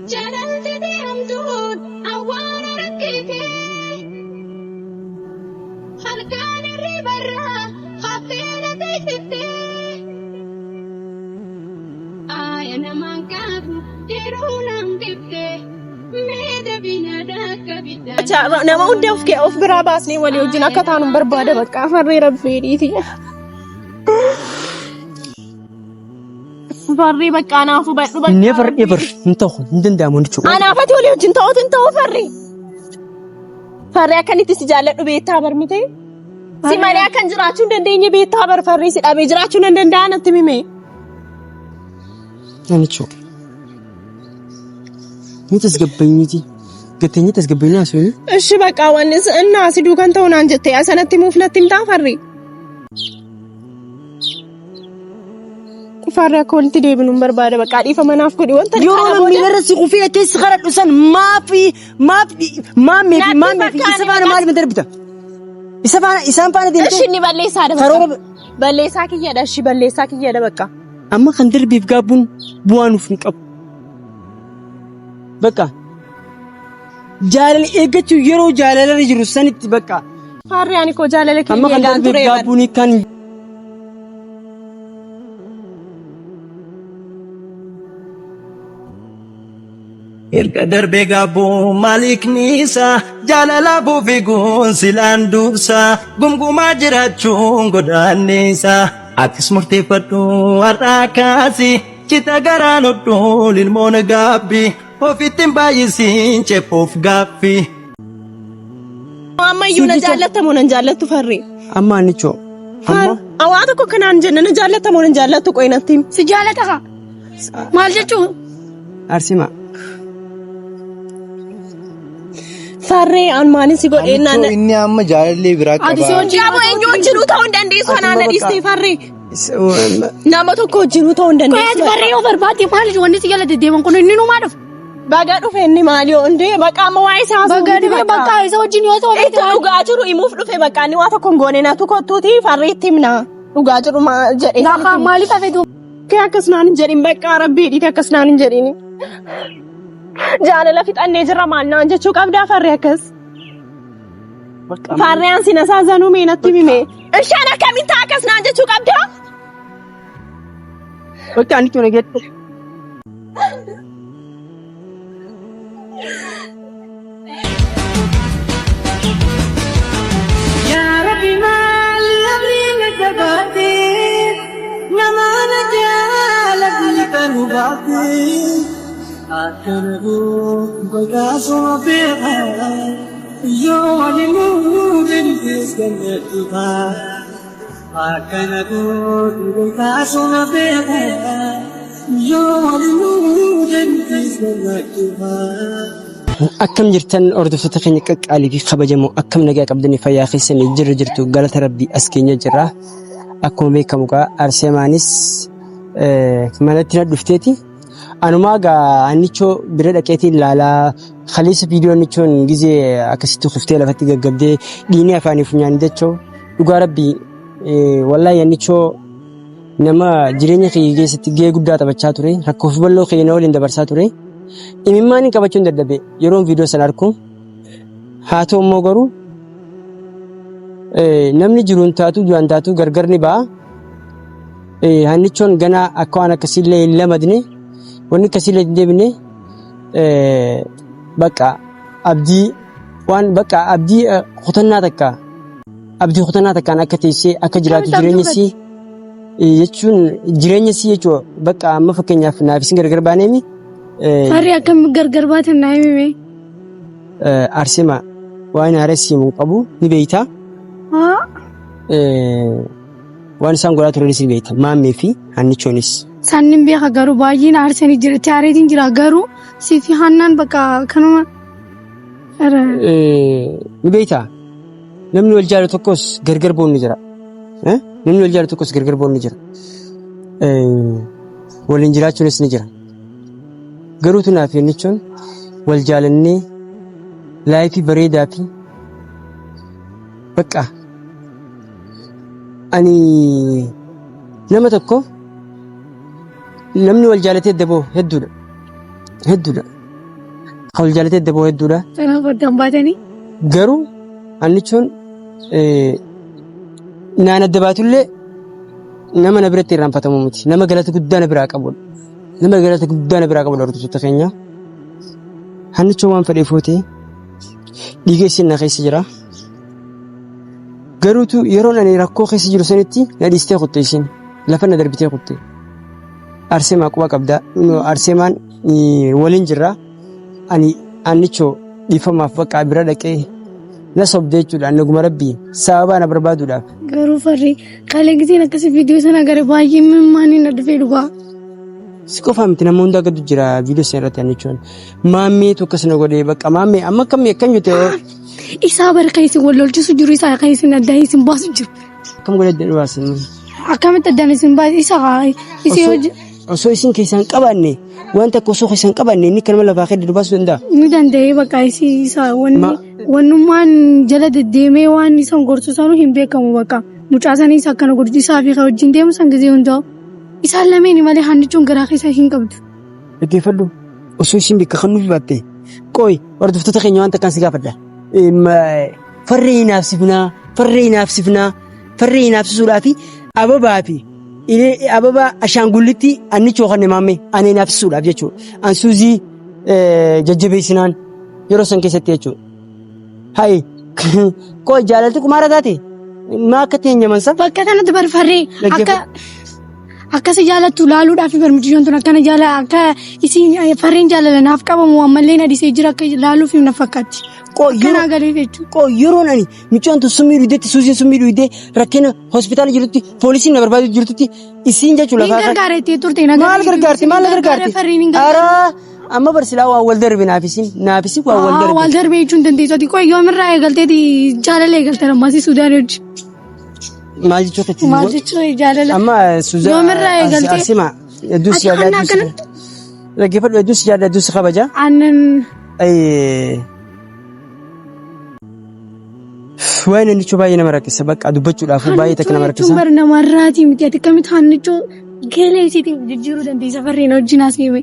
Jaalalti deemtuun awwaara rakkitee halkan irribarraa hafeera teessitee aaya namaan qabu yeroo nam dibdee meeda binaadhaa kabiddaa. Nama hunda of biraa baasnee walii wajjin akka taanu barbaada bakka farree rabbeedhiiti. Farri bakka anaafu badhu bakka. Never ever ntahu ndandaamu ndichu. Anaafati walii wajjin ta'u farri. Farri akkanitti si jaalladhu beektaa barmite. Si malee akkan jiraachuu hin dandeenye beektaa bar farri si dhabee jiraachuu hin danda'an natti mime. Anicho. Nitas gabbayniti. Gateenyi tasgabbaynaa suni. Ishi bakka wanni innaa si duukan ta'uu naan jettee asanatti muuf natti himtaa farri. Farri akka walitti deebinuun barbaada bakka dhiifa manaaf godhi wanta. Yeroo namni irratti qufee keessa qaradhu san maafi isa faana maali mata darbita? Isaan faana deemtee. Ishi inni balleessaadha bakka. Balleessaa kiyyaadha ishi balleessaa kiyyaadha bakka. Amma kan darbeef gaabbuun bu'aa nuuf hin qabu. Bakka. Jaalala eeggachuu yeroo jaalala jiru sanitti bakka. Farri ani koo jaalala amma kan darbeef gaabbuun kan. Erga darbee gaabbuun maalikniisa jaalala buufiiguun silaan dursa gumgumaa jiraachuun godaanniisa atis murteeffadhu har'aa kaasi cita garaan hodhuun ilmoon gaabbi ofittiin baay'isiin cephoof gaaffi. Ammayyuu na jaallattamoo nan jaallattu farri. Amma anicho. Amma. Awwaa tokko kanaan jenna na jaallattamoo nan jaallattu qoynatti. Si jaallata kaa maal jechuun? Arsima. Farree an maalin si godhee naan. Inni amma jaalallee biraa qaba. Ati si hojii eenyu wajjinuu ta'uu hin dandeessu anaan na dhiistee farree. Nama tokko wajjinuu ta'uu hin dandeessu. Qoyaati farree yoo barbaade maali wanni si jala deddeeman kun inni numaa dhufu. Baga dhufe inni maali yoo hundee bakka amma waa isaa haasa'u. Baga dhufe bakka isa wajjin yoo ta'u. Itti dhugaa jiru himuuf dhufe bakka inni waa tokko hin goone natu kottuuti farree itti himna. Dhugaa jiru jedhee. Gaafa maaliif hafeetu? Kee akkas naan hin jedhin bakka rabbii dhiite akkas naan hin jedhin. Jaalala fixannee jirra maal naan jechuu qabdaa farree akkas. Farree an sina saazanuu meenatti mime. Ishaan akkamiin ta'a akkas naan jechuu qabdaa? Bakka ani tuna getto. Ya Rabbi mal amrina kabati namana jala bukan ubati akarabu bagaso beha yo alimu bintis kanatuha akarabu bagaso beha yo alimu bintis kanatuha. Akkam jirtan hordoftoota keenya qaqqaalii fi kabajamoo akkam nagaa qabdanii fayyaa keessanii jirtu galata rabbii as keenya jirra. Akkuma beekamu Arseemaanis manatti na dhufteeti. Anumaa gaa annichoo bira dhaqeetiin ilaalaa khaliisa viidiyoo annichoon gizee akkasitti kuftee lafatti gaggabdee dhiinii afaanii funyaan dachoo dhugaa rabbii wallaahi annichoo nama jireenya kiyya keessatti gahee guddaa taphachaa ture rakkoo fi bal'oo kiyya na waliin dabarsaa ture. Imimmaan hin qabachuun dadhabe yeroon viidiyoo sana argu haa ta'u immoo garuu namni jiruun taatu du'aan taatu gargar ni ba'a. Hannichoon ganaa akka waan akkasiillee hin lamadne wanni akkasiillee hin deebine bakka abdii waan bakka abdii kutannaa takkaan akka teessee akka jiraatu jireenyasii jechuun jireenyasii jechuudha bakka amma fakkeenyaaf naaf isin gargar baaneemi. Farri akkam gargar baatan naa himime. Arsima waan haaressi himu qabu ni beeyta. Waan isaan godhaa turanis ni beeyta. Maammee fi hannichoonis. Sannin beeka garuu baay'een aarsanii jira. Tiyaareetiin jira garuu si fi hannaan bakka kanuma. Ni beeyta. Namni wal jaalatu tokkos gargar boonu jira. Namni wal jaalatu tokkos gargar boonu jira. Waliin jiraachuunis ni jira. Garuu tunaaf hannichoon wal jaalannee laayifii bareedaa fi bakka ani nama tokko namni wal jaalatee daboo hedduudha. Hawal jaalatee daboo hedduudha. Kanaaf addaan baatanii. Garuu annichoon naan adda baatullee nama na biratti irraanfatamu miti. Nama galata guddaa na biraa qabudha. Nama galata guddaa na biraa qabudha hordoftoota keenya. Annichoon waan fedhee footee dhiiga isin na keessa jira. Garuutu yeroo ani rakkoo keessa jiru sanitti na dhiistee kutte isin lafa na darbitee kutte. Arseemaa quba qabdaa. Arseemaan waliin jirra. Ani annichoo dhiifamaaf bakka bira dhaqee na sobdee jechuudha. Naguma rabbii sababaa na barbaaduudhaaf. Garuu farri kalee giseen akkasii viidiyoo sana gara baay'ee mimmaaniin na dhufee dhugaa. Si qofa miti nama hundaa gadu jira viidiyoo sana irratti annichoon. Maammeetu akkas na godhee bakka maammee amma akkamii akkam jette. Isaa bara kan isin wal lolchisu jiru isaa kan isin adda isin baasu jiru. Akkam godhee adda baasin. Akkamitti addaan isin baasu isaa isin hojii. Osoo isin keessaan qabanne wanta osoo keessaan qabanne inni kanuma lafaa keessa baasuu danda'a. Ni danda'ee bakka isaa wannummaan jala deddeemee waan isaan gorsu sanuu hin beekamu bakka mucaasaniis akkana godhu isaa fi wajjin deemu san gisee hundaa'u isaan lameen malee hannichuun garaa keessaa hin qabdu. Dhaggeeffadhu osoo isin bakka kan nuuf baatte qooyi hordoftoota keenya wanta kan si gaafadha. Farree hinaafsisuudhaa fi ababaa fi ababa ashaangullitti annichoo kan maamee ani hinaafsisuudhaaf jechuudha. Ansuuzii jajjabeessinaan yeroo san keessatti jechuudha. Hayi qooyi jaalalti kumaara taate maa akka ta'e nyamansa. Bakka kanatti barfarree akkasi jaalattu laaluudhaaf barmichiyoon tun akkana akka isin farreen jaalalanaaf qabamu ammallee na dhisee jira akka laaluuf na fakkaatti. Kanaa galee jechuudha. Yeroo nani michoon tun summii dhuydee suusiin summii dhuydee rakkina hospitaala jirutti poolisiin na barbaadu jirutti isiin jechuudha. Ni gargaarettee turte maal gargaarti? Amma barsilaa waan wal darbe naafisi waan wal darbe. Wal darbe jechuun dandeessoti qoy yoomirraa eegalteeti jaalala eegaltan ammaasi Sudaan hojii. Maal jechuudha? Maal jechuudha jaalala? Amma Sudaan yoomirraa eegaltee. Asima hedduusi yaada dhaggeeffadhu hedduusi yaada hedduusi kabaja. Aannan. Waan annichoo baay'ee nama rakkisa bakka dubbachuudhaaf baay'ee takka nama rakkisa. Hannichoo namarraati miti ati akkamitti hannichoo geelee isiitiin jijjiiruu dandeessa farreen wajjin haasa'e.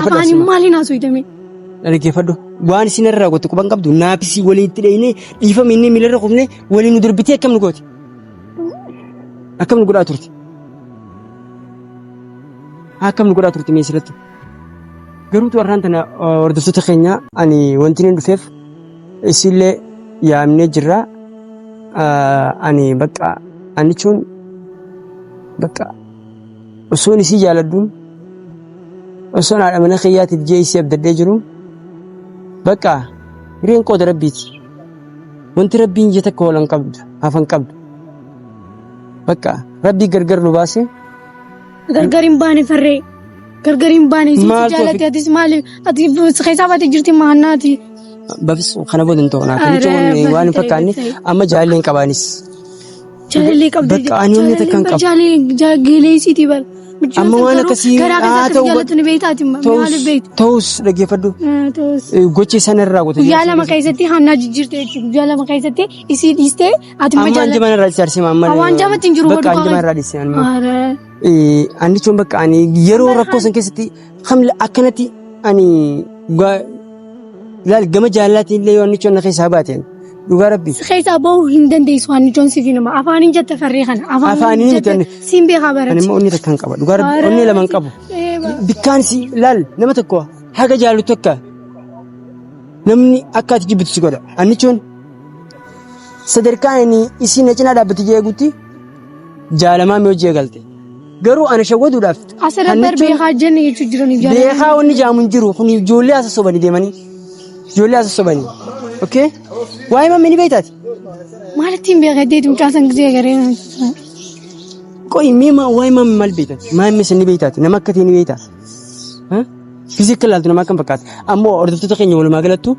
Afaan maaliin haasa'e? Dhaggeeffadhu waan isin irraa raawwatu quban qabdu naafisii waliin itti dhayinee dhiifama inni miilarra qubnee waliin nu darbitee akkam nu gooti? Akkam nu godhaa turte? Akkam nu godhaa turte meesirratti? Garuutu warraan tana hordoftoota keenya ani wanti inni dhufeef isillee yaamnee jirra. Ani bakka annichuun bakka osoo isii jaaladduun osoo haadha mana kiyyaatiif jee isii abdaddee jiru bakka hireen qooda rabbiiti. Wanti rabbiin jee takka hoolan qabdu hafan qabdu bakka rabbii gargar nu baase. Gargar hin baane farree gargar hin baane isii jaalate atis maaliif ati keessaa baatee jirti maannaati. Bafis kana booda hin ta'u naaf waan hin fakkaanne amma jaalallee hin qabaanis. Jaalallee qabdee bakka ani onnee takka hin qabu. Jaalallee isiiti bal. Amma waan akkasii ta'us dhaggeeffadhu. Gochi sana irraa gote. Guyyaa lama keessatti hannaa jijjiirte jechuudha. Guyyaa lama keessatti isii dhiistee ati amma jaalallee irraa dhiisee amma waan jaamatti hin jiru bakka anjama irraa dhiisee annichoon bakka ani yeroo rakkoo san keessatti hamla akkanatti ani laal gama jaalalaatiin illee yoo annichoon na keessaa baateen dhugaa rabbi. Keessaa bahuu hin dandeessu annichoon siif nama afaaniin jette farree kana afaaniin jette siin beekaa barate. Ani immoo onni takka hin qaba dhugaa rabbi onni lama hin qabu. Bikkaan si laal nama tokko haga jaalatu akka namni akka ati jibbitu si godha. Annichoon sadarkaan inni isiin na cinaa dhaabbate jeeguutti jaalamaa mi hojii eegalte. Garuu ana shawwaduudhaaf. Asirratti beekaa jenne jechuun jiraniif jaalala. Beekaa wanni jaamu hin jiru kun ijoollee asa sobanii deemanii. Ijoollee asa sobanii. Okay? Waa'ee mammi ni beektaati? Maalittiin beekatee mucaasan gisee garee. Qo'i meema waa'ee mammi maal beektaati? Maammi isin ni beektaati? Nama akka ta'e ni beektaa? Fiizii akka ilaaltu nama akkam fakkaata? Ammoo hordoftoota keenya walumaa galattu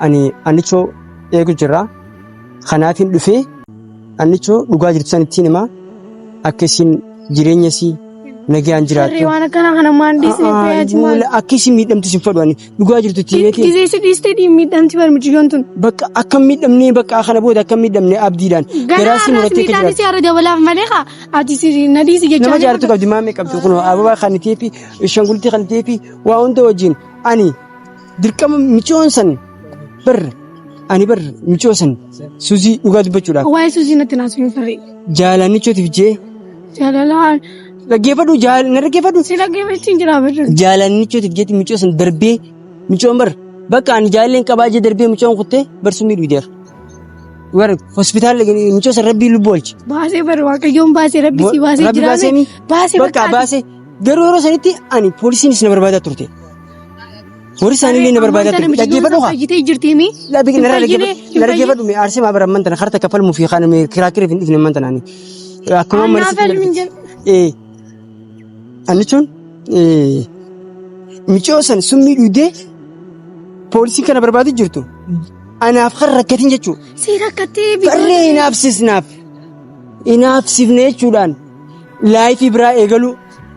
ani annichoo eegu jirra. Kanaaf hin dhufee annichoo dhugaa jirtu san ittiin himaa akka isin jireenya isii nagaan jiraattu. Waan akkana kana maandisee fayyadamu maal? Akka isin miidhamtu sin fadhu ani dhugaa jirtu tiimeeti. Gisee si dhiistee miidhamti barmichiyoon tun. Bakka akka miidhamnee bakka kana booda akka miidhamnee abdiidhaan garaasii murattee kan jiraatu. Garaasii dabalaaf malee haa ati nadiisi jechuudha. Nama jaalatu qabdi maamee qabdi kun ababaa kan teepi shangultii kan teepi waa hunda wajjin ani dirqama micoon san bar ani bar micoo san Suuzii dhugaa dubbachuudhaaf. Waa'ee Suuzii natti naasuu farri. Jaalannichootiif jee. Jaalalaan. Dhaggeeffadhu na dhaggeeffadhu. Si dhaggeeffachiin jira barra. Jaalannichootiif jeeti micoo san darbee micoon bar bakka ani jaalalleen qabaa jee darbee micoon kuttee barsuu miidhuudeera. War hospitaala micoo san rabbii lubbuu oolchi. Baasee bar waaqayyoon baasee rabbi si baasee jiraame. Baasee bakka baasee garuu yeroo sanitti ani poolisiinis na barbaadaa turte. Warri isaanii na barbaadaa turte. Dhaggeeffadhu haa. Fayyitee jirtiimi. Na dhaggeeffadhu arsii maa bara amman harta kaffalmuu fi kaan kiraakiriif hin dhufne amman tanaani. Akkuma marsi. Annichoon micoo san summii dhuudee poolisii kana barbaadu jirtu. Anaaf kan rakkatiin jechuudha. Si rakkattee Barree inaafsifne jechuudhaan laayifii biraa eegalu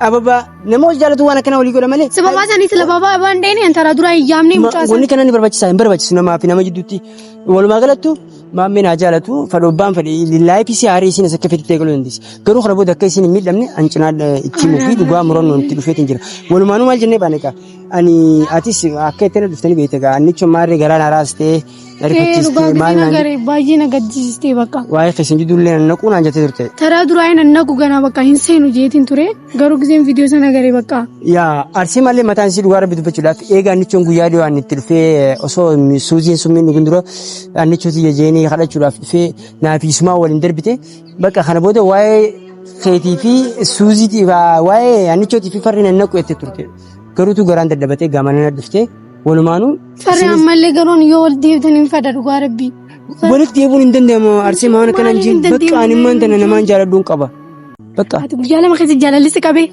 ababaa nama wal jaalatu waan akkana walii godha malee. Sababa saniif lababaa baandeen antara duraa iyyaamne mucaasa. Wanni kana ni barbaachisaa hin barbaachisu namaa fi nama jidduutti walumaa galattu maammeen haa jaalatu fadhobbaan fedhe laayifii si haarii isin akka fedhitti eegaluu dandeessi. Garuu kana booda akka isin hin miidhamne ancinaa itti himuu fi dhugaa murannoon itti dhufeetiin jira. Walumaanuu maal jennee baane egaa ani atis akka itti dhuftanii beekte egaa annicho maarree garaan haraas ta'ee dharifachiistee maal naan baay'ee na gaddisiistee bakka. waa'ee keessan jidduullee nannaquu naan jettee turte. Taraa duraa nannaqu ganaa bakka hin seenu jeetiin ture garuu giseen viidiyoo sana garee bakka. Yaa arsii malee mataan isii dhugaa rabbi dubbachuudhaaf eegaa annichoon guyyaa dhiyoo ani itti dhufee osoo Suuziin summiin dhugin dura annichooti jeenii kadhachuudhaaf dhufee naafisumaa waliin darbite bakka kana booda waa'ee keetii fi Suuziitii waa'ee annichootii fi farri nannaqu jettee turte garuutu garaan daddabatee gaamana dhuftee walumaanuu. Farri ammallee garoon yoo wal deebitan hin fada dhugaa rabbi. Walitti deebiin hin danda'amu arsii maan akkanaan jiin bakka ani maan tana namaan jaaladhuun qaba. Bakka. Guyyaa lama keessa jaalallis qabee.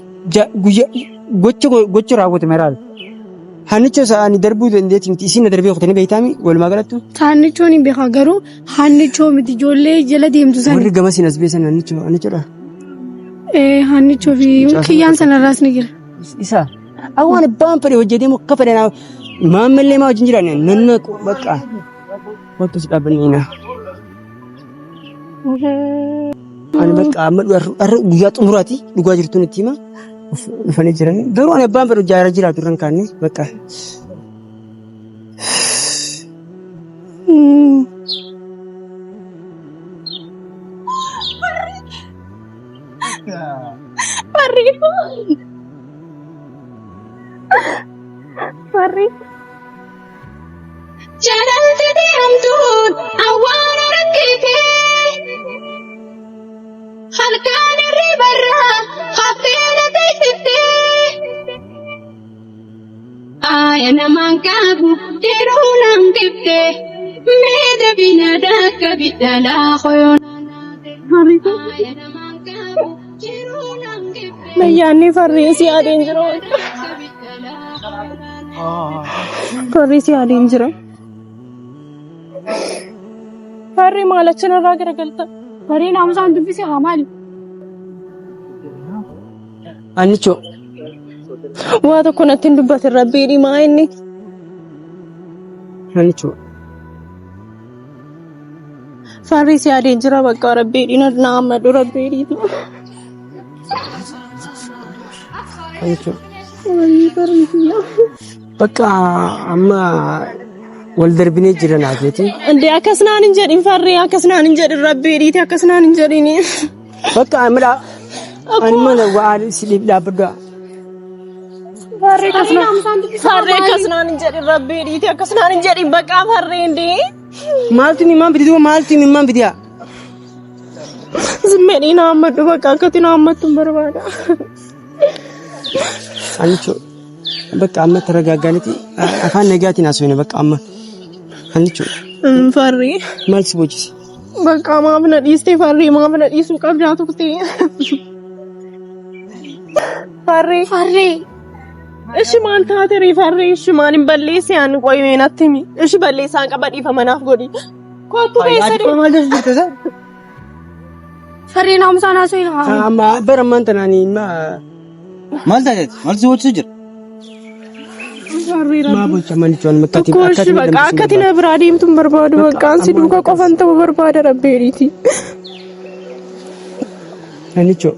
Gocha raawwate meraal. Hannichoo sa'aani darbuu dandeetti miti isin darbee kutanii beektaami walumaa galattu. Hannichoon hin beekaa garuu hannichoo miti ijoollee jala deemtu sana. Warri gamas hin as beesan hannichoodha. Hannichoo fi kiyyaan sanarraas ni jira. Isa awwaan abbaan fedhe hojjetee akka fedhe maammallee maa wajjin jiraan nanna bakka wantoota dhaabbanneena. Ani bakka amma guyyaa xumuraati dhugaa jirtuun itti hima. Dhufanii jiran garuu ani abbaan fedhu jaara jiraatu irraan kaanne bakka. Farri. Jaalalti deemtuun awwaara rakkitee halkaan irribarraa hafteera teessiftee aaya namaan qabu diruu nam diftee meeda bina dakka biddalaa koyoon aaya namaan qabu diruu nam diftee mayyaanni farrii si adeem jiru farrii si adeem jira. Farri maal achinarraa garagalta? Farri naamusaan dubbise haa maali? Annichoo. Waa tokko natti hin dubbatin rabbii dhimaa inni. Annichoo. Farri si adeem jira bakka rabbii dhiina naammadhu rabbii dhiitu. Annichoo. Bakka amma wal darbinee jiran aateeti. Ndee akkas naan hin jedhin farri akkas naan hin jedhin rabbii dhiiti akkas naan hin jedhin. Bakka amala ani mana waan siliif dhaabbadhu. Farri akkas naan hin jedhin rabbii dhiiti akkas naan hin jedhin bakka farri ndee. Maaltu ni maan bidiyaa maaltu ni maan bidiyaa. Zimmedhii naammadhu bakka akkatti naammattu hin barbaada. Annichoo. Bakka amma taragaaggaanitti afaan nagaatiin haasofne bakka amma. Annichoo. Farri. Maal si boojisi? Bakka maaf na dhiistee farri maaf na dhiisuu qabdaa tuftee. Farri. Farri. Ishi maal taatee farri ishi maal hin balleessi aan qoyimee natti himi. Ishi balleessaan qaba dhiifa manaaf godhi. Kootu keessa deemu. Farri naamusaan haasofne haa. Amma bara ammaan tanaanii maal taateeti? Maal si boojisuu jira? maa bulcha manichoon makkatti akkatti bakka akkatti na biraa deemtuun barbaadu bakka ansi duuka qofan ta'uu barbaada rabbeeriiti. Manicho.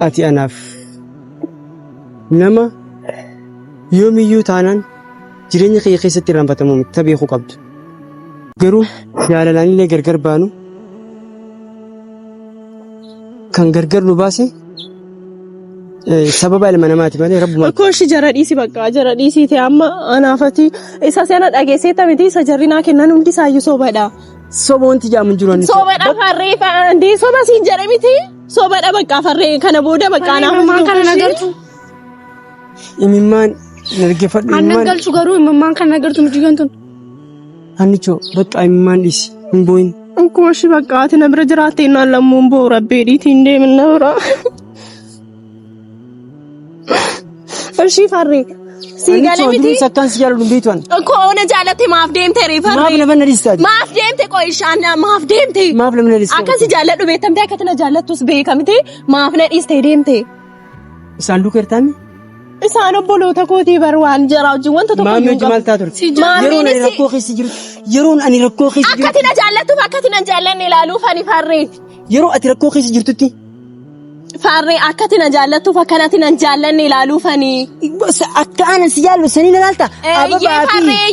Ati anaaf nama yoomiyyuu taanaan jireenya kee keessatti irraanfatamu miti beekuu qabdu. Garuu jaalalaanillee gargar baanu kan gargar nu baase sababa ilma namaati malee rabbuma. Akkooshi jara dhiisi bakka jara dhiisii ta'e amma anaafati isa seena dhageessee tamiti isa jarrinaa kennan hundi isaayyuu soobadha. Soba wanti jaamu jiru ani. Soobadha farree fa'aandee soba siin jedhe miti soobadha bakka farree kana booda bakka anaafati. Kana nagartu. Imimmaan nargeeffadhu imimmaan. Annan galchu garuu imimmaan kan nagartu miti gantun. Annichoo bakka imimmaan dhiisi hin booyin. Akkooshi bakka ati na bira jiraattee naan lammuun boo rabbee dhiitiin deemin na bira. Ishii farree. Siigalee miti. Sakkaan si jaalladhu beektuan. Koona jaalatte maaf deemte reefarree. Maaf lafa na dhiistaati. Maaf deemte qo'ishaan maaf deemte. Maaf lafa na dhiistaati. Akkasi jaalladhu beektamte akkati na jaallattus beekamte maaf na dhiistee deemte. Isaan duuka hirtaami? Isaan obboloota kootii bar waan jara wajjin wanta tokko maamii wajjin maal ta'a ture? Yeroon ani rakkoo keessa jiru. Yeroon ani rakkoo keessa jiru. Akkati na jaallattuuf akkati na jaallanne ilaaluuf ani farree. Yeroo ati rakkoo keessa jirtutti. Farree akkati na jaallattuuf akkanatti na jaallanne ilaaluuf ani. Akka ana si jaallu sanii na laalta. Farree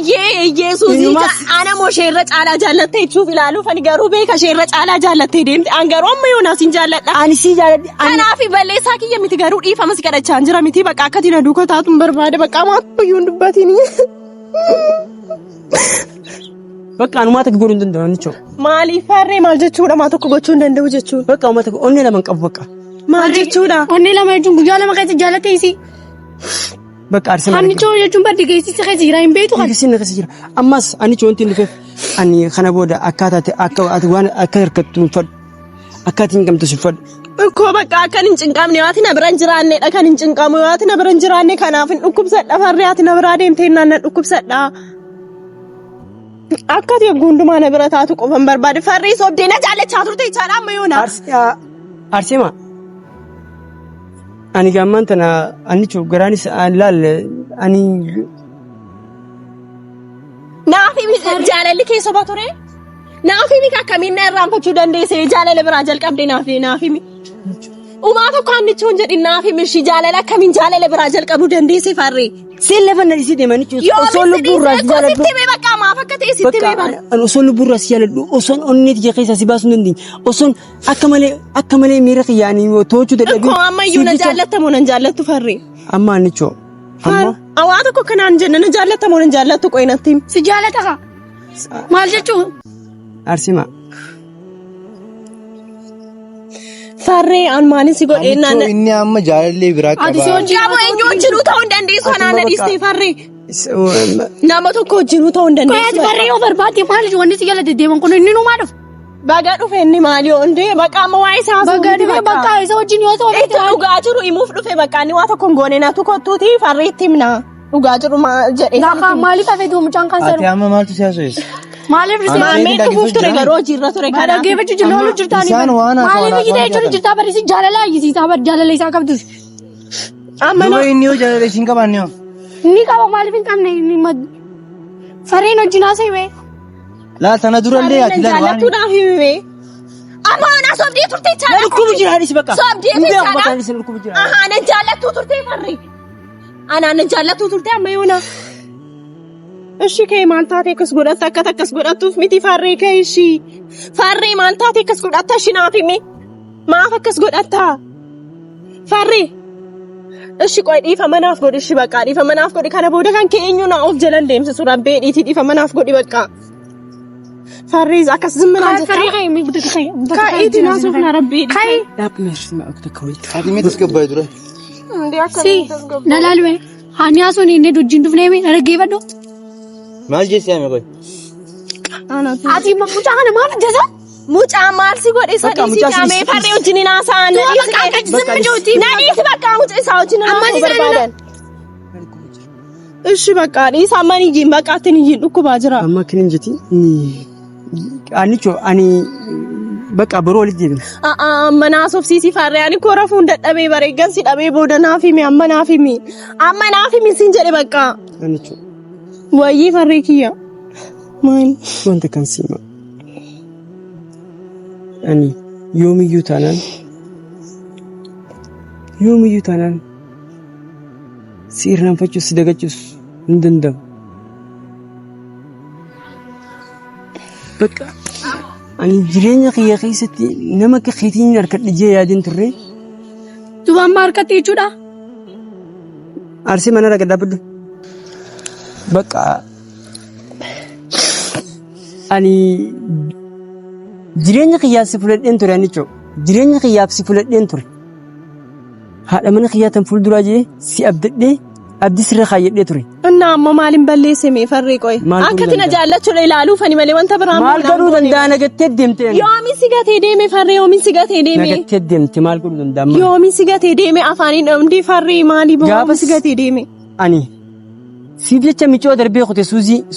Yesuusii ana moo sheerra caalaa jaallatte jechuuf ilaaluuf ani garuu beeka sheerra caalaa jaallattee deemte an garuu amma yoonaa siin jaalladha. Ani si jaalladhi. Kanaafi balleessaa kiyya miti garuu dhiifama si kadhachaa jira miti bakka akkati na duuka taatuun barbaada bakka maatuyyuu hin dubbatini. Bakka anumaa takka godhuu hin danda'u nichoo. Maaliif farree maal jechuudha maa tokko gochuu hin danda'u jechuudha. Bakka uummata onnee lama qabu bakka. Maal jechuudha. Onnee lama jechuun guyyaa lama keessa jaallattee isi. Bakka arsee maal. Annichoo jechuun baddi geessisa keessa jira hin beektu kan. Geessisa keessa jira. Ammas annichoo wanti hin dhufeef ani kana booda akkaataa akka ati waan akka hirkattu hin fadhu. Akka ati hin gamtu hin fadhu. Koo bakka akka hin cinqamne waati na bira hin jiraannedha kan hin cinqamu waati na bira hin jiraanne kanaaf hin dhukkubsadha farree ati na biraa deemtee naan na dhukkubsadha. Akka ati hundumaa na bira taatu qofan barbaade farree soobdee na jaallachaa turte jechaadha amma yoona. Arseema. Ani gaammaan tana annichoo garaanis laal ani. Naafi jaalalli keessa ba ture? Naafi mika akkamiin na irraanfachuu dandeesse jaalala biraa jalqabde naafi mi. Uumaa tokko annichoon jedhi naafi mirshi jaalala akkamiin jaalala biraa jalqabuu dandeesse farree. Siin lafa na dhiisii deeman jechuudha. Osoo lubbuurraa si jaalladhu. Sitti beeka bakka maaf akka ta'e sitti beeka. Osoo lubbuurraa si jaalladhu osoo onnee tiyya keessaa si baasuu hin dandeenye osoo akka malee miira kiyyaanii toochuu dadhabee. Akkoo ammayyuu na jaallattamoo nan jaallattu farree. Amma annichoo. Amma. Awwaa tokko kanaan jenna na jaallattamoo nan jaallattu qo'inatti. Si jaallata ka. Maal jechuun. Arsima. Farree an maalin si godhee naan. Inni amma jaalallee biraa qaba. Ati si hojii Yaa boo eenyu wajjinuu ta'uu hin dandeessu anaan na dhiistee farree. Nama tokko wajjinuu ta'uu hin dandeessu. Qoyaati barree yoo barbaadde maal wanti si jala deddeeman kun inni numaa dhufu. Baga dhufe inni maali yoo hundee bakka amma waa isaa Baga dhufe bakka isa wajjin yoo ta'u. Itti dhugaa jiru himuuf dhufe bakka inni waa tokko hin goone natu kottuuti farree itti himna. Dhugaa jiru jedhee. Gaafa maaliif hafeetu mucaan kan Ati amma maaltu siyaasoo? Maaliif Maamee dhufuuf ture garuu hojiirra ture kana. dhaggeeffachuu jirtu loolu jirtaanii. Isaan waan Maaliif ijjitee jechuun jirtaa barreessi jaalala ayyisiisaa bar jaalala isaa qabdus. Amma Yoo inni yoo jaalala isiin qabaanne yoo? Inni qaba maaliif hin qabne inni farreen wajjin haasa'e bee. Laa tana durallee ati laala waan. jaallattuudhaaf himee. Amma ana sobdii turte chaala. Lukkubu jiraanis bakka. Sobdii Hin beeku chaala. bakka inni lukkubu jira. Aha na jaallattuu turte farree. Ana na jaallattuu turte amma yoona. Ishi kee maal taate akkas godhatta akka takkas godhattuuf miti farree kee ishi. Farree maal taate akkas godhatta ishi naaf himi. Maaf akkas godhatta? Farree. Ishi qoy dhiifa manaaf godhi ishi bakka dhiifa manaaf godhi kana booda kan kee eenyu naa of jalan deemsisu rabbee dhiitii dhiifa manaaf godhi bakka. Farree akkas zimminaa jetta. Farree ka'e mi guddaa ka'e. Ka'eeti naasuuf na rabbee dhiitii. Ka'e. Dhaabni hir'isuma akka takka wayii. Ati miti tasgabbaa'e dura. Si na laalwe hani haasuun inni dujjiin dhufnee mi dhaggeeffadhu. Maal jeessi ame qoy? Ati mucaa kana maal hojjeta? Mucaa maal si godhe sadii si qaamee farree wajjin haasa'an na dhiisi bakka mucaa isaa wajjin haasa'uu barbaadan. Ishi bakka dhiisa amma ni jiin bakka atti ni jiin dhukkubaa jira. Amma akka hin jeti. Annichoo ani bakka biroo walitti deebina. Amma naaf obsiisii farree ani koo rafuun dadhabee bareeggan si dhabee booda naaf himi amma naaf himi siin jedhe bakka. Annichoo. Wayyii farree kiyya. Maali? Wanta kan siima. Ani yoomiyyuu taanaan Sirnaan fachuus si dagachuus hin danda'u. Bakka ani jireenya kiyya keessatti nama akka keetiin harkadhe jee yaadin turre. Dubaan maa harkatti jechuudha? Arsii mana dhagaa dhaabbadhu. Bakka ani jireenya kiyyaaf si fuladheen ture anicho. Jireenya kiyyaaf si fuladheen ture. Haadha mana kiyyaa tan fuulduraa jee si abdadhee abdii sirra kaayyadhee ture. Inna amma maaliin balleessime farri qoy. Akkati na jaallachuudha ilaaluuf ani malee wanta biraa maal godhuu danda'a nagattee deemte. Yoomin si gatee deeme farri yoomin si gatee deeme. Nagattee deemte maal godhuu danda'a. Yoomin si gatee deeme afaaniin dhamdii farri maali boo si gatee deeme. Ani siif jecha michoo darbee kute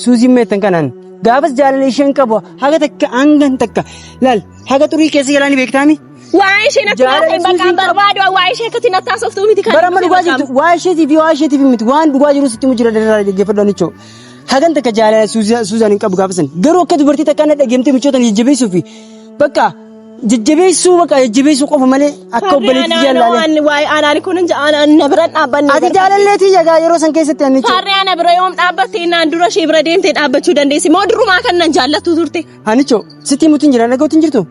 suuzii meetan kanaan gaafas jaalala isheen qabu haga takka hangan takka laal haga xurii keessa galaanii beektaami. Waa isheen akka bakkaan barbaadu waa ishee akkati nattaasoftuu miti kan. Bara amma dhugaa jirtu waa isheetiif miti waan dhugaa jiru sitti mujjira daldalaa dhaggeeffadhu anichoo. Hagan takka jaalala suuzaan hin qabu gaafasan garuu akka dubartii takka na dhageemte michoota jajjabeessuu fi bakka jajjabeessuu qofa malee akka obboleetti jaalala. Waa'ee aanaan kun na bira dhaabbanne. Ati jaalalleetii jagaa yeroo san keessatti anichoo. Farri ana bira yoom dhaabbattee naan dura ishee bira deemtee dhaabbachuu dandeessi moo durumaa kan nan jaallattu turte. Anichoo sitti mutiin jira dhagootiin jirtu.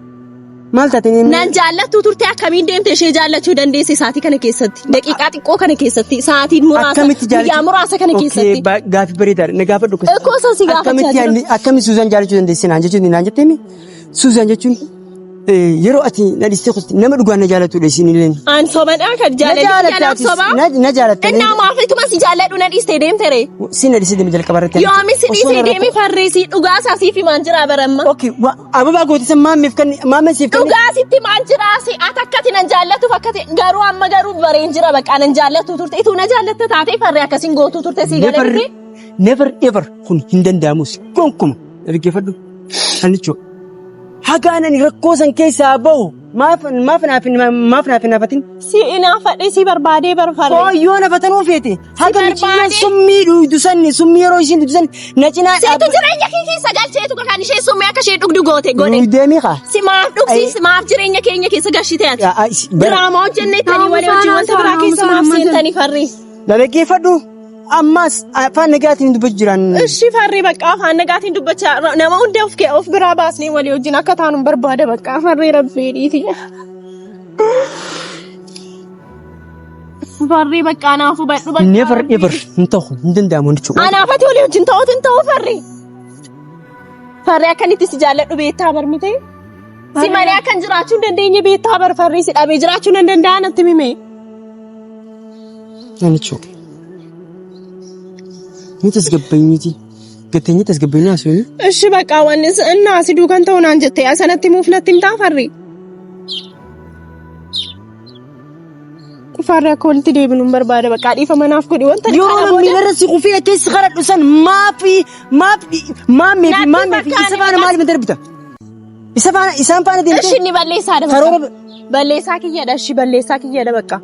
Maal taatanii nan jaallattu turte akkamiin deemte ishee jaallachuu dandeessi sa'aatii kana keessatti daqiiqaa xiqqoo kana keessatti sa'aatiin muraasa guyyaa muraasa kana keessatti. Gaaffii bareedaadha na gaafadhu. Ekkoosa si gaafachaa jira. Akkamitti Suuzaan jaallachuu dandeessi naan jetteemi Suuzaan jechuun yeroo ati na dhistee kusti nama dhugaan na jaallatudha isin illee. An sobadhaa kan jaalladhu sobaa. Na jaalatta. Innaa maafituma si jaalladhu na dhistee deemte ree. Si na dhistee deeme jalqaba irratti. Yoomi si dhiisee deeme farreesii dhugaa isaa siif himaan jira baramma. Ababaa gootisan maammeef kan maammeef siif kan. Dhugaa sitti maal jira si ati akkati nan jaallatu fakkate garuu amma garuu bareen jira bakka nan jaallatu turte ituu na jaallatta taatee farree akkasiin gootuu turte si galee. Never ever kun hin danda'amus gonkuma dhaggeeffadhu anichoo. Hagaan ani rakkoo san keessaa bahu maaf naafatin. Si inaafadhe si barbaadee barfarre. Yoo nafatanuu feete. Hagaan cinaa summii dhugdu sanni summii yeroo isiin dhugdu sanni na cinaa dhaabba. Seetu jireenya keessa galcheetu kan ishee summii akka ishee dhugdu goote godhe. Deemee kaa. Si maaf dhugsiis maaf jireenya keenya keessa galchite ati. Diraamaa hojjennettanii walii wajjin wanta biraa keessa maaf seentanii farri. Dhaggeeffadhu. Ammas afaan nagaatiin dubbachaa jiran. Ishi farri bakka afaan nagaatiin dubbachaa nama hunda of biraa baasnee walii wajjin akka taanu barbaada bakka farri rabbeedhiiti. Farri bakka anaafuu badhu bakka. Never ever hin ta'u hin danda'amu jechuudha. Anaafati walii wajjin ta'u farri. Farri akkanitti si jaalladhu beektaa barmite. Si malee akkan jiraachuu hin dandeenye beektaa bar farri si dhabee jiraachuu hin danda'an natti mime. Anichoo. Nitas gabbayniti gateenyi tas gabbaynaa asii. Ishi bakka wanni innaa si duukan ta'u naan jettee asanatti muuf natti himtaa farri. Farri akka walitti deebinuun barbaada bakka dhiifa manaaf godhi wanta. Yeroo namni irra si qufee keessa kadhadhu san maammeefi isa faana maali mata darbita. Isaan faana deemtee. Ishi inni balleessaadha bakka. Balleessaa kiyyaadha ishi balleessaa kiyyaadha bakka.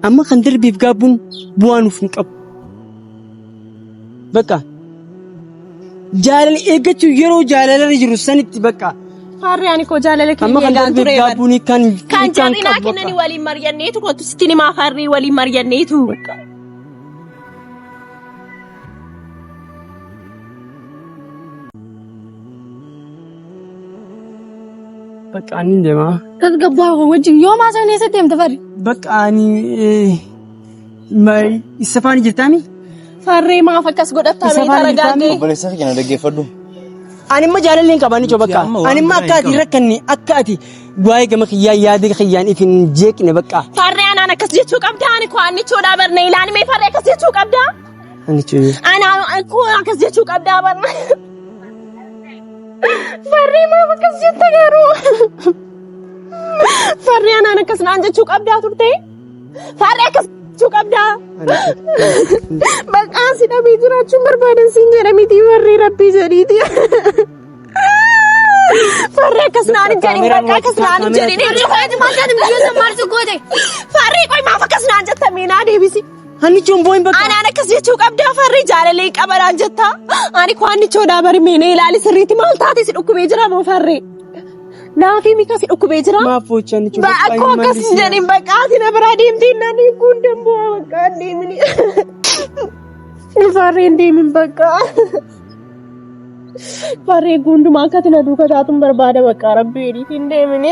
Amma kan darbeef gaabbuun bu'aa nuuf hin qabu. Bakka jaalala eeggachuu yeroo jaalala jiru sanitti bakka. Farri ani koo jaalala keenya eegaan ture. Amma kan jaallinaa kennanii waliin mari'anneetu kootu sitti himaa farri waliin mari'anneetu. Bakka ani deemaa. Tasgabbaa wajjin yoo maasaa neessa deemte farri. Bakka ani isa faana jirtaami. Farree maaf akkas godhattaa beektaa ragaagee. Obboleessa keenya dhaggeeffadhu. Ani immoo jaalallee hin qaban ijoo bakka. Ani immoo akka ati rakkanne akka ati waa'ee gama kiyyaan yaada kiyyaan ifin jeeqne bakka. Farree anaan akkas jechuu qabdaa ani koo annichoodhaa barna ilaalimee farree akkas jechuu qabdaa. Annichoo. Anaan koo akkas jechuu qabdaa barna. Farree maaf akkas jetta garuu. Farree anaan akkas naan jechuu qabdaa turte. Farree akkas jechuu qabdaa. Maqaan si dhabee jiraachuun barbaadan siin jedha miti warri rabbii jedhiiti. Farree akkas naan hin jedhin bakka akkas naan hin jedhin. Farree qoy maaf akkas naan jetta meenaa deebisi. Annichoon boo'in bakka. Anaan akkas jechuu qabdaa farree jaalalee qabaraan jetta. Ani koo annichoodhaa bari meenee ilaali sirriitti maal taate si dhukkubee jira moo farree. Naafi mi kasi dhukubee jira. Maafoocha ni Ba akkoo akkas hin jedhin bakka ati na biraa deemtee nani kun dammoo bakka deemini. Farreen deemin bakka. Farree gundumaa akkati na duuka taatuun barbaada bakka rabbeedhiif hin deemini.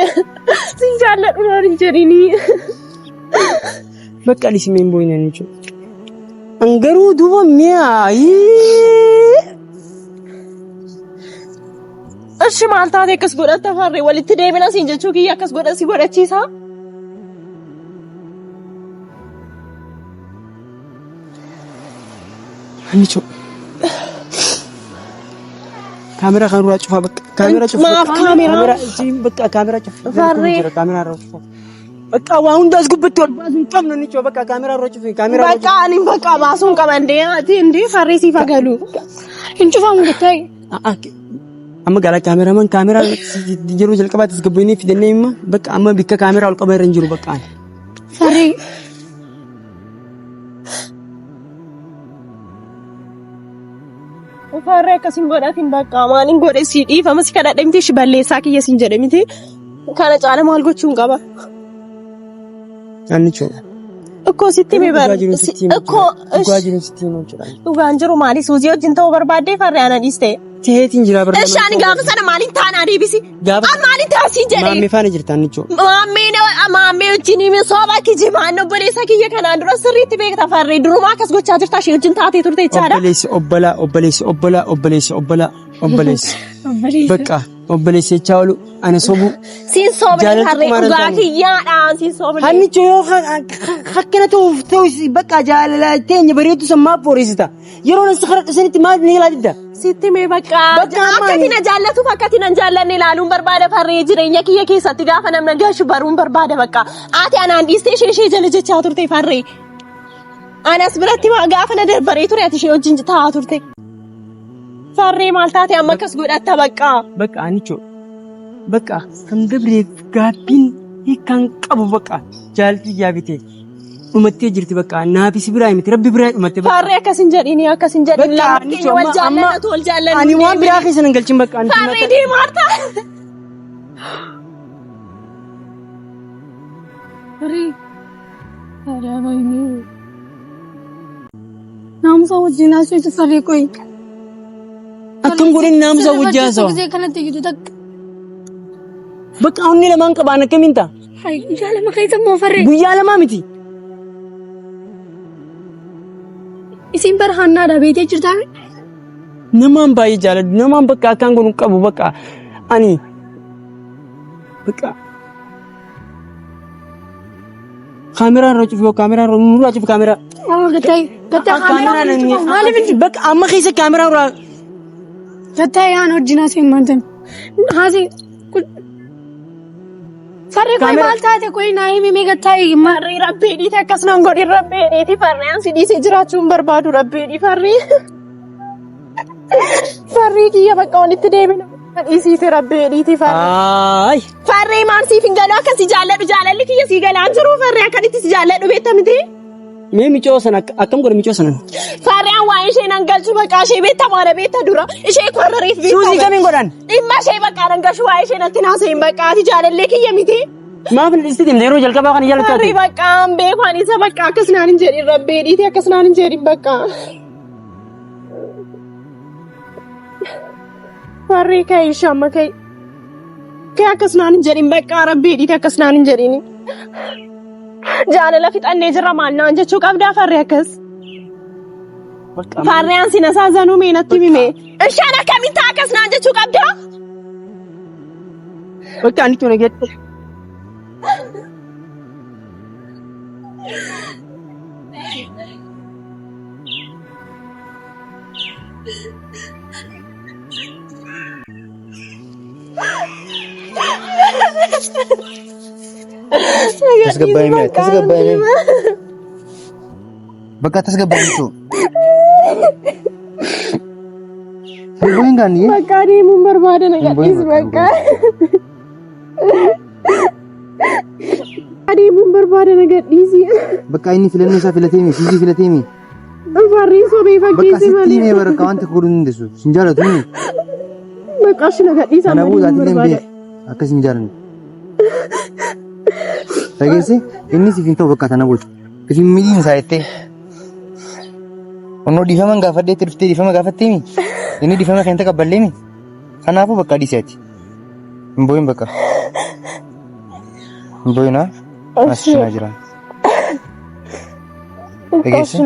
Sin jaalladhu naan hin jedhini. Bakka ani simeen boo'ina jechuudha. Angaruu duuba mi'aayi. Ashi maal taate akkas godhatta farree walitti deemina siin jechuu kiyya akkas godha si godhachiisa. Anicho. Kamera kan ruraa cufaa bakka. Kamera cufaa. Maaf kamera. Bakka kamera cufaa. Farree. Kamera ruraa cufaa. Bakka waa hundaas gubbatti ol baasuun qabnu nicho bakka kamera ruraa cufaa. Kamera ruraa Bakka ani bakka baasuun qabandee ati indee farree siif agalu. Hin cufamu gattaayi. Amma gara kameraman kamera jiru jalqabaatti as gabbinii fidannee imma bakka amma bikka kamera ol qabaa irra hin jiru bakka ani. Farree. Farree akkasiin godhatiin bakka maaliin godhe si dhiifama si kadhadhe miti shi balleessaa kiyya siin jedhe miti. Kana caala maal gochuun qaba? Anicho. Ikkoo sitti mi bar. Ikkoo dhugaa jiru sitti himu jechuudha. dhugaan jiru maali suuzii wajjin ta'uu barbaaddee farree ana dhiiste. Teetiin jira barbaada. Ishaan gaafa sana maaliin taanaa deebisi? Gaafa Maaliin taasii jedhee? maammee faana jirta anicho. Maammee wajjin himi sooba kijimaan obboleessa kiyya kanaan dura sirriitti beekta farree durumaa akkas gochaa jirta ishee wajjin taatee turte jechaadha. Obboleessi. Bakka obboleessi jechaa oolu ana sobu. Siin soobne farree dhugaa kiyyaadhaan siin soobne. Anicho yoo hakkana ta'uuf bakka jaalala teenya bareedu sammaa poolisita. Yeroo nasi karaa sanitti maal ni ilaalla? Sitti mee bakka akkati na jaallatuuf akkati na jaallanne ilaaluun barbaada farree jireenya kiyya keessatti gaafa namna gashu baruun barbaada bakka ati anaan dhiistee ishee jala jechaa turte farree anas biratti gaafa na darbaree ture ati ishee wajjin taa'aa turte farree maal taate amma akkas godhatta bakka. Bakka anicho bakka kan dabreef gaabbiin hiikaan qabu bakka jaalti yaabite. Dhumattee jirti bakka naafis biraa miti rabbi biraa dhumatte bakka. Farree akkasin jedhini lammii wal jaallatu wal jaallannu. Ani waan biraa keessa nan galchin bakka. Farree deemaarta. Farree. Naamusa wajjin haasawaa farree qoyi. Akkam godhin naamusa wajjin haasawaa. Kanatti gidduu takka. Bakka onni lamaan qabaan akkamiin ta'a? Guyyaa lama keessa moo farree? Guyyaa lamaa miti. Isin barhaannaadha beetee jirtaa? Namaan baay'ee jaaladhu namaan bakka akkaan godhu qabu bakka ani bakka kaameraan irra cufu kaameraan irra nurraa cufu kaameraa. Gattaayi kaameraan maaliif bakka amma keessa kaameraan irraa. Gattaayi haan wajjin haasawaa maantan haasawaa. Farree qoyi maal taate qoyi naa himi gattaayi. Farree rabbeedhiiti akkas nan godhin rabbeedhiiti farree ansi dhiisee jiraachuun barbaadu rabbeedhi farree. Farree kiyya bakka walitti deebina dhiisiite rabbeedhiiti farree. Farree maal siif hin galu akkasi jaalladhu jaalalli kiyya sii galaan jiru farree akkanitti si jaalladhu beekta miti. Mee micoo sana akkam godhe micoo sana. Farree an waa ishee nan galchu bakka ishee beekta maala beekta dura ishee kwarrareef beekta. Suuzii kamiin godhan? Dhimma ishee bakka nan gashu waa ishee natti naasa'in bakka ati jaalallee kiyya miti. Maaf dhiisti deemte yeroo jalqabaa kana jaallattu. Farree bakka an beeku ani isa bakka akkas naan hin jedhin rabbeedhiiti akkas naan hin jedhin bakka. Farree ka'e ishee amma ka'e. Ka'e akkas naan hin jedhin bakka rabbeedhiiti akkas naan hin jedhini. Jaalala fixannee jirra maal naan jechuu qabdaa farree akkas. Farree an sina saazanuu meenatti himee. Ishaan akkamitti akkas naan jechuu qabdaa? Bakka ani tuna geette. Tasgabbaa'ime. Bakka tasgabbaa'imtu. Bu'uun gaanii. Bakka deemuun barbaada na gadhiisi bakka. Adeemuun barbaada na gadhiisi. Bakka inni filannoo isaa filateemi, siisii filateemi. Farreen sobee fakkeessi Bakka sitti himee baraka wanta godhuu hin dandeessu. Sin jaalatu. Bakka shi na gadhiisa. Kana booda ati illee akkasii jaalanne. Dhageesse inni siif hin ta'u bakka tana bulchu. Kifin miidhiin isaa jettee. Onnoo dhiifama gaafadheetti dhuftee dhiifama gaafatteemi. Inni dhiifama kan taqabballeemi. Kanaafuu bakka dhiiseeti. Hin booyin bakka. Hin booyinaa. As cinaa jiran. Dhageesse.